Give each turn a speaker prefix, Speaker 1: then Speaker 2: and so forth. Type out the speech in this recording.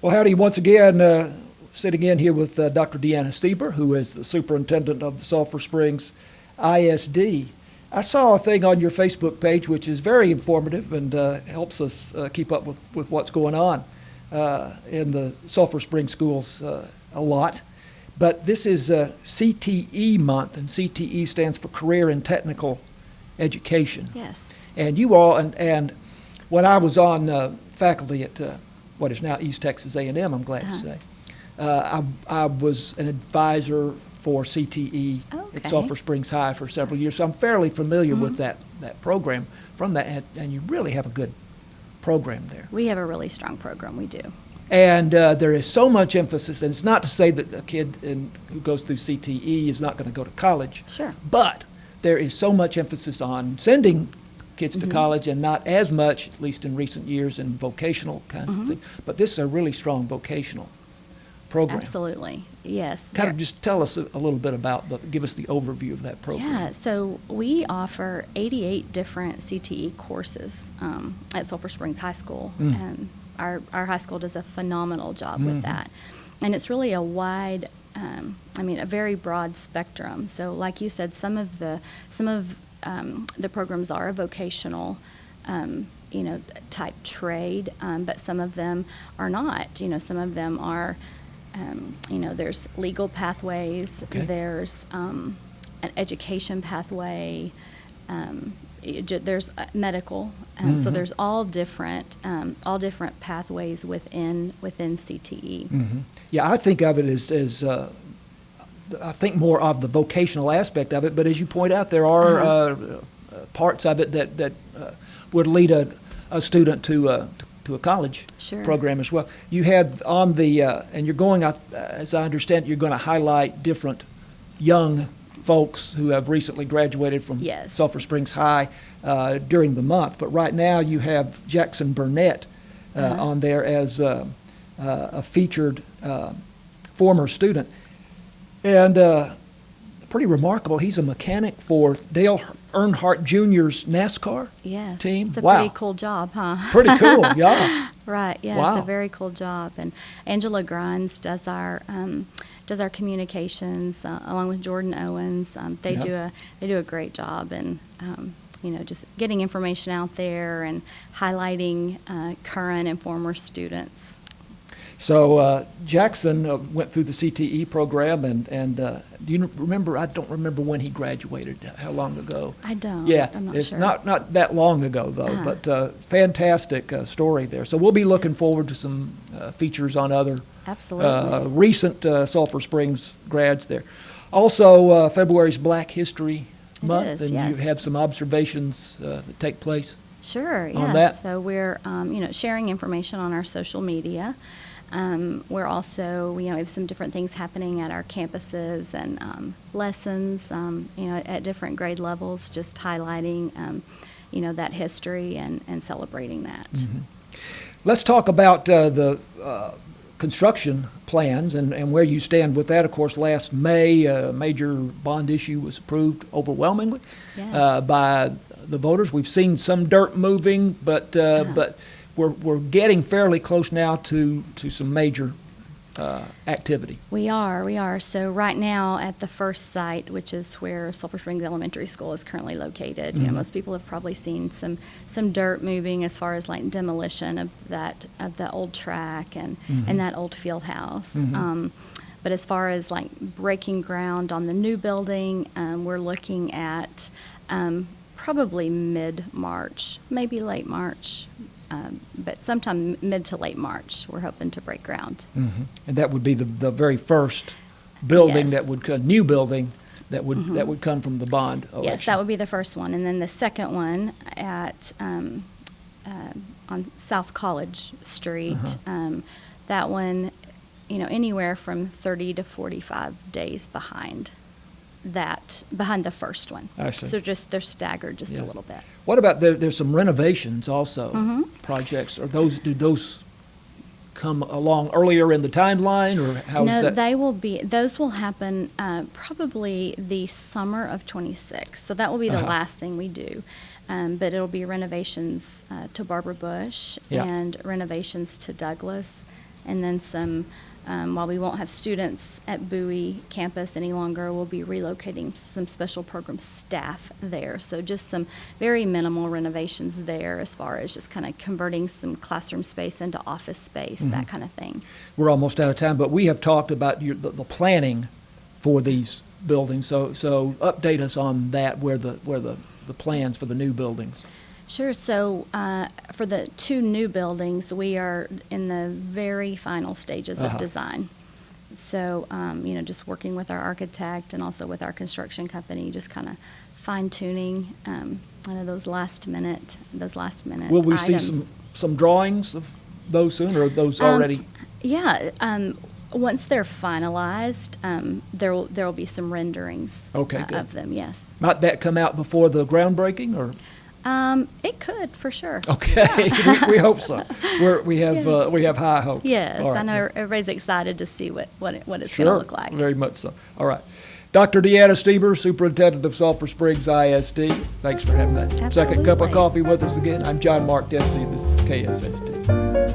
Speaker 1: Well, howdy once again, sitting in here with Dr. Deana Steeber, who is the superintendent of the Sulphur Springs ISD. I saw a thing on your Facebook page which is very informative and helps us keep up with what's going on in the Sulphur Springs schools a lot. But this is CTE month, and CTE stands for Career and Technical Education.
Speaker 2: Yes.
Speaker 1: And you all, and when I was on faculty at what is now East Texas A&M, I'm glad to say, I was an advisor for CTE at Sulphur Springs High for several years, so I'm fairly familiar with that program from that, and you really have a good program there.
Speaker 2: We have a really strong program, we do.
Speaker 1: And there is so much emphasis, and it's not to say that a kid who goes through CTE is not going to go to college.
Speaker 2: Sure.
Speaker 1: But there is so much emphasis on sending kids to college, and not as much, at least in recent years, in vocational kinds of things. But this is a really strong vocational program.
Speaker 2: Absolutely, yes.
Speaker 1: Kind of just tell us a little bit about, give us the overview of that program.
Speaker 2: Yeah, so we offer 88 different CTE courses at Sulphur Springs High School, and our high school does a phenomenal job with that. And it's really a wide, a very broad spectrum. So like you said, some of the programs are a vocational, type trade, but some of them are not. Some of them are, there's legal pathways, there's an education pathway, there's medical. So there's all different pathways within CTE.
Speaker 1: Yeah, I think of it as I think more of the vocational aspect of it, but as you point out, there are parts of it that would lead a student to a college program as well. You had on the, and you're going, as I understand it, you're going to highlight different young folks who have recently graduated from Sulphur Springs High during the month. But right now you have Jackson Burnett on there as a featured former student. And pretty remarkable. He's a mechanic for Dale Earnhardt Jr.'s NASCAR team.
Speaker 2: It's a pretty cool job, huh?
Speaker 1: Pretty cool, yeah.
Speaker 2: Right, yeah, it's a very cool job. And Angela Grimes does our communications along with Jordan Owens. They do a great job, and just getting information out there and highlighting current and former students.
Speaker 1: So Jackson went through the CTE program, and do you remember? I don't remember when he graduated. How long ago?
Speaker 2: I don't.
Speaker 1: Yeah,
Speaker 2: I'm not
Speaker 1: it's
Speaker 2: sure.
Speaker 1: not that long ago though. But fantastic story there. So we'll be looking forward to some features on other recent Sulphur Springs grads there. Also, February's Black History Month, and you have some observations that take place.
Speaker 2: Sure.
Speaker 1: On that.
Speaker 2: So we're sharing information on our social media. We're also, we have some different things happening at our campuses and lessons, at different grade levels, just highlighting, that history and celebrating that.
Speaker 1: Let's talk about the construction plans and where you stand with that. Of course, last May, a major bond issue was approved overwhelmingly by the voters. We've seen some dirt moving, but we're getting fairly close now to some major activity. We
Speaker 2: are. So right now at the first site, which is where Sulphur Springs Elementary School is currently located, most people have probably seen some dirt moving as far as like demolition of the old track and that old field house. But as far as like breaking ground on the new building, we're looking at probably mid-March, maybe late March. But sometime mid to late March, we're hoping to break ground.
Speaker 1: And that would be the very first building that would new building that would come from the bond election.
Speaker 2: Yes, that would be the first one, and then the second one at on South College Street. That one anywhere from 30 to 45 days behind the first one.
Speaker 1: I see.
Speaker 2: So they're staggered just a
Speaker 1: Yeah.
Speaker 2: little bit.
Speaker 1: What about, there's some renovations also,
Speaker 2: Mm-hmm.
Speaker 1: projects, do those come along earlier in the timeline, or how is
Speaker 2: No,
Speaker 1: that?
Speaker 2: those will happen probably the summer of '26. So that will be the
Speaker 1: Uh-huh.
Speaker 2: last thing we do. But it'll be renovations to Barbara Bush
Speaker 1: Yeah.
Speaker 2: and renovations to Douglas, and then some, while we won't have students at Bowie campus any longer, we'll be relocating some special program staff there. So just some very minimal renovations there as far as just kind of converting some classroom space into office space,
Speaker 1: Mm-hmm.
Speaker 2: that kind of thing.
Speaker 1: We're almost out of time, but we have talked about the planning for these buildings, so update us on that, where the plans for the new buildings.
Speaker 2: Sure. So for the 2 new buildings, we are in the very final stages
Speaker 1: Uh-huh.
Speaker 2: of design. So, just working with our architect and also with our construction company, just kind of fine tuning, those last minute
Speaker 1: Will we see
Speaker 2: items.
Speaker 1: some drawings of those soon, or are those already?
Speaker 2: Yeah. Once they're finalized, there will be some renderings
Speaker 1: Okay, good.
Speaker 2: of them. Yes.
Speaker 1: Might that come out before the groundbreaking, or?
Speaker 2: It could, for sure.
Speaker 1: Okay, we hope so. We have
Speaker 2: Yes.
Speaker 1: high hopes.
Speaker 2: Yes,
Speaker 1: All right.
Speaker 2: I know everybody's excited to see what it's going to
Speaker 1: Sure,
Speaker 2: look like.
Speaker 1: very much so. All right. Dr. Deana Steeber, Superintendent of Sulphur Springs ISD, thanks for having that second cup of
Speaker 2: Absolutely.
Speaker 1: coffee with us again. I'm John Mark Dempsey, this is KSST.